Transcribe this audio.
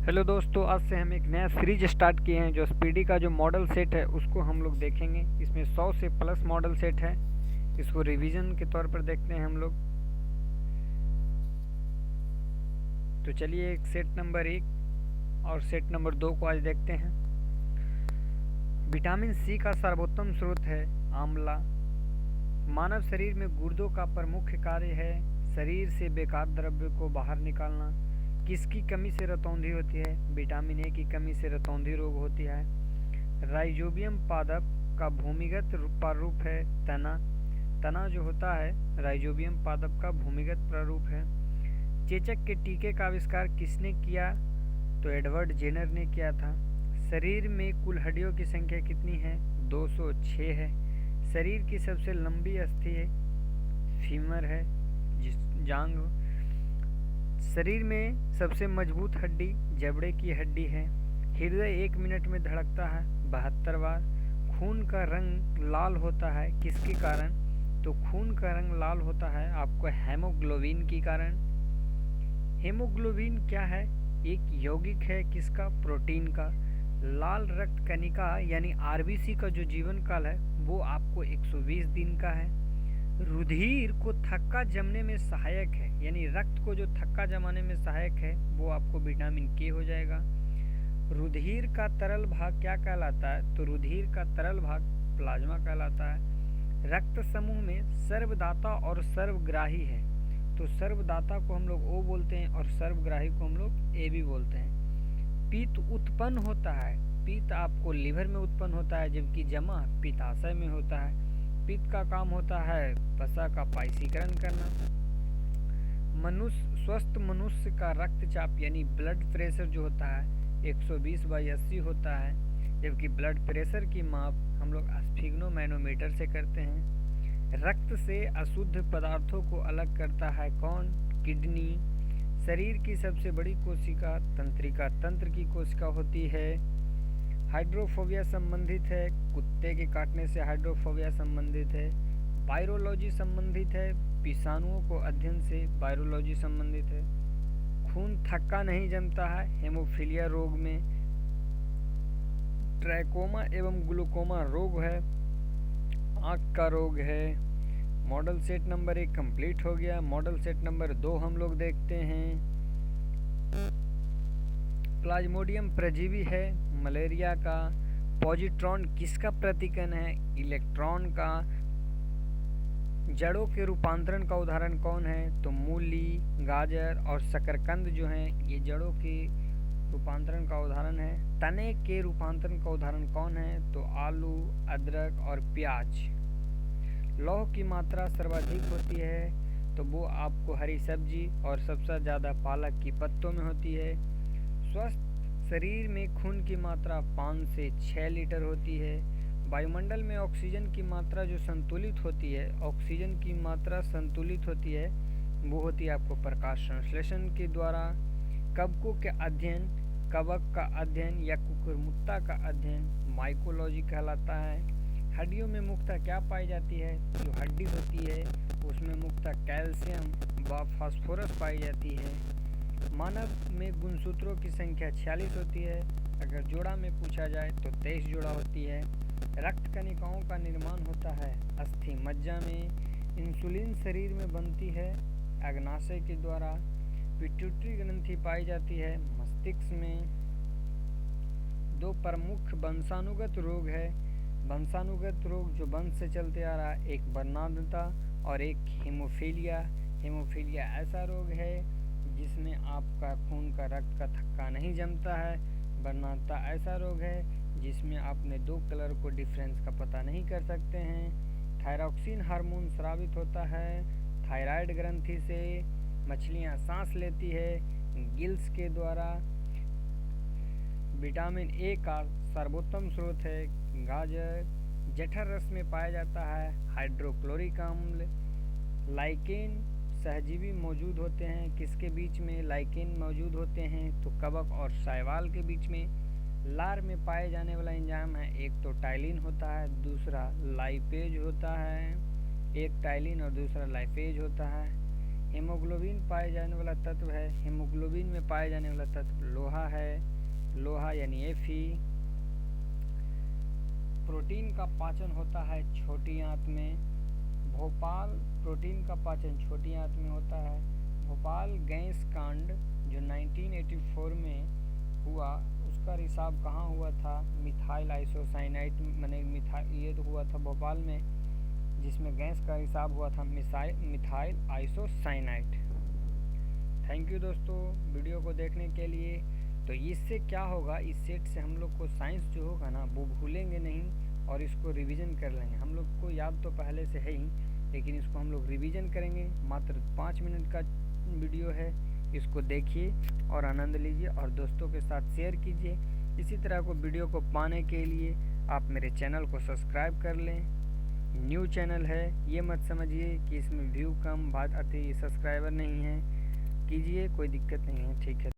Hello दोस्तों, आज से हम एक नया सीरीज स्टार्ट किए हैं। जो स्पीडी का जो मॉडल सेट है उसको हम लोग देखेंगे। इसमें 100 से प्लस मॉडल सेट है। इसको रिवीजन के तौर पर देखते हैं हम लोग। तो चलिए एक सेट नंबर 1 और सेट नंबर 2 को आज देखते हैं। विटामिन सी का सर्वोत्तम स्रोत है आंवला। मानव शरीर में गुर्दों का प्रमुख कार्य है शरीर से बेकार द्रव्य को बाहर निकालना। किसकी कमी से रतौंधी होती है? विटामिन ए की कमी से रतौंधी रोग होती है। राइजोबियम पादप का भूमिगत प्रारूप है तना। तना जो होता है राइजोबियम पादप का भूमिगत प्रारूप है। चेचक के टीके का आविष्कार किसने किया? तो एडवर्ड जेनर ने किया था। शरीर में कुल हड्डियों की संख्या कितनी है? 206 है। शरीर की सबसे लंबी अस्थि है फीमर है, जिस जांघ। शरीर में सबसे मजबूत हड्डी जबड़े की हड्डी है। हृदय 1 मिनट में धड़कता है 72 बार। खून का रंग लाल होता है किसके कारण? तो खून का रंग लाल होता है आपको हेमोग्लोबिन के कारण। हेमोग्लोबिन क्या है? एक यौगिक है किसका? प्रोटीन का। लाल रक्त कणिका यानी आरबीसी का जो जीवन काल है वो आपको 120 दिन का है। रुधिर को थक्का जमने में सहायक है, यानी रक्त को जो थक्का जमाने में सहायक है वो आपको विटामिन के हो जाएगा। रुधिर का तरल भाग क्या कहलाता है? तो रुधिर का तरल भाग प्लाज्मा कहलाता है। रक्त समूह में सर्वदाता और सर्वग्राही है। तो सर्वदाता को हम लोग ओ बोलते हैं और सर्वग्राही को हम लोग ए भी बोलते हैं। पित्त उत्पन्न होता है। पित्त आपको लिवर में उत्पन्न होता है, जबकि जमा पित्ताशय में होता है। पित्त का काम होता है वसा का पाइसीकरण करना। स्वस्थ मनुष्य का रक्तचाप यानी ब्लड प्रेशर जो होता है 120/80 होता है, जबकि ब्लड प्रेशर की माप हम लोग स्फिग्नोमैनोमीटर से करते हैं। रक्त से अशुद्ध पदार्थों को अलग करता है कौन? किडनी। शरीर की सबसे बड़ी कोशिका तंत्रिका तंत्र की कोशिका होती है। हाइड्रोफोबिया संबंधित है, कुत्ते के काटने से हाइड्रोफोबिया संबंधित है। वायरोलॉजी संबंधित है, विषाणुओं को अध्ययन से वायरोलॉजी संबंधित है। खून थक्का नहीं जमता है हेमोफीलिया रोग में। ट्रैकोमा एवं ग्लूकोमा रोग है, आँख का रोग है। मॉडल सेट नंबर 1 कंप्लीट हो गया। मॉडल सेट नंबर 2 हम लोग देखते हैं। प्लाज्मोडियम परजीवी है मलेरिया का। पॉजिट्रॉन किसका प्रतीकन है? इलेक्ट्रॉन का। जड़ों के रूपांतरण का उदाहरण कौन है? तो मूली, गाजर और शकरकंद जो हैं ये जड़ों के रूपांतरण का उदाहरण है। तने के रूपांतरण का उदाहरण कौन है? तो आलू, अदरक और प्याज। लौह की मात्रा सर्वाधिक होती है तो वो आपको हरी सब्जी और सबसे ज़्यादा पालक की पत्तों में होती है। स्वस्थ शरीर में खून की मात्रा 5 से 6 लीटर होती है। वायुमंडल में ऑक्सीजन की मात्रा जो संतुलित होती है, ऑक्सीजन की मात्रा संतुलित होती है वो होती है आपको प्रकाश संश्लेषण के द्वारा। कवकों के अध्ययन, कवक का अध्ययन या कुकुरमुत्ता का अध्ययन माइकोलॉजी कहलाता है। हड्डियों में मुख्यतः क्या पाई जाती है? जो हड्डी होती है उसमें मुख्यतः कैल्शियम व फास्फोरस पाई जाती है। मानव में गुणसूत्रों की संख्या 46 होती है। अगर जोड़ा में पूछा जाए तो 23 जोड़ा होती है। रक्त कणिकाओं का निर्माण होता है अस्थि मज्जा में। इंसुलिन शरीर में बनती है अग्नाशय के द्वारा। पिट्यूटरी ग्रंथि पाई जाती है मस्तिष्क में। 2 प्रमुख वंशानुगत रोग है। वंशानुगत रोग जो वंश से चलते आ रहा है, एक वर्णांधता और एक हीमोफीलिया। हीमोफीलिया ऐसा रोग है जिसमें आपका खून का रक्त का थक्का नहीं जमता है। वर्णांधता ऐसा रोग है जिसमें आपने 2 कलर को डिफरेंस का पता नहीं कर सकते हैं। थायरॉक्सिन हार्मोन स्रावित होता है थायराइड ग्रंथि से। मछलियाँ सांस लेती है गिल्स के द्वारा। विटामिन ए का सर्वोत्तम स्रोत है गाजर। जठर रस में पाया जाता है हाइड्रोक्लोरिक अम्ल। लाइकेन सहजीवी मौजूद होते हैं किसके बीच में? लाइकेन मौजूद होते हैं तो कवक और शैवाल के बीच में। लार में पाए जाने वाला एंजाइम है, एक तो टाइलिन होता है, दूसरा लाइपेज होता है। एक टाइलिन और दूसरा लाइपेज होता है। हीमोग्लोबिन पाए जाने वाला तत्व है, हीमोग्लोबिन में पाए जाने वाला तत्व लोहा है, लोहा यानी Fe। प्रोटीन का पाचन होता है छोटी आंत में, भोपाल प्रोटीन का पाचन छोटी आंत में होता है। भोपाल गैस कांड जो 1984 में हुआ उसका रिसाव कहाँ हुआ था? मिथाइल आइसोसाइनाइड माने ये तो हुआ था भोपाल में, जिसमें गैस का रिसाव हुआ था मिथाइल आइसोसाइनाइड। थैंक यू दोस्तों वीडियो को देखने के लिए। तो इससे क्या होगा, इस सेट से हम लोग को साइंस जो होगा ना वो भूलेंगे नहीं और इसको रिवीजन कर लेंगे। हम लोग को याद तो पहले से है ही, लेकिन इसको हम लोग रिवीजन करेंगे। मात्र 5 मिनट का वीडियो है, इसको देखिए और आनंद लीजिए और दोस्तों के साथ शेयर कीजिए। इसी तरह को वीडियो को पाने के लिए आप मेरे चैनल को सब्सक्राइब कर लें। न्यू चैनल है, ये मत समझिए कि इसमें व्यू कम बात आती, सब्सक्राइबर नहीं है, कीजिए, कोई दिक्कत नहीं है, ठीक है।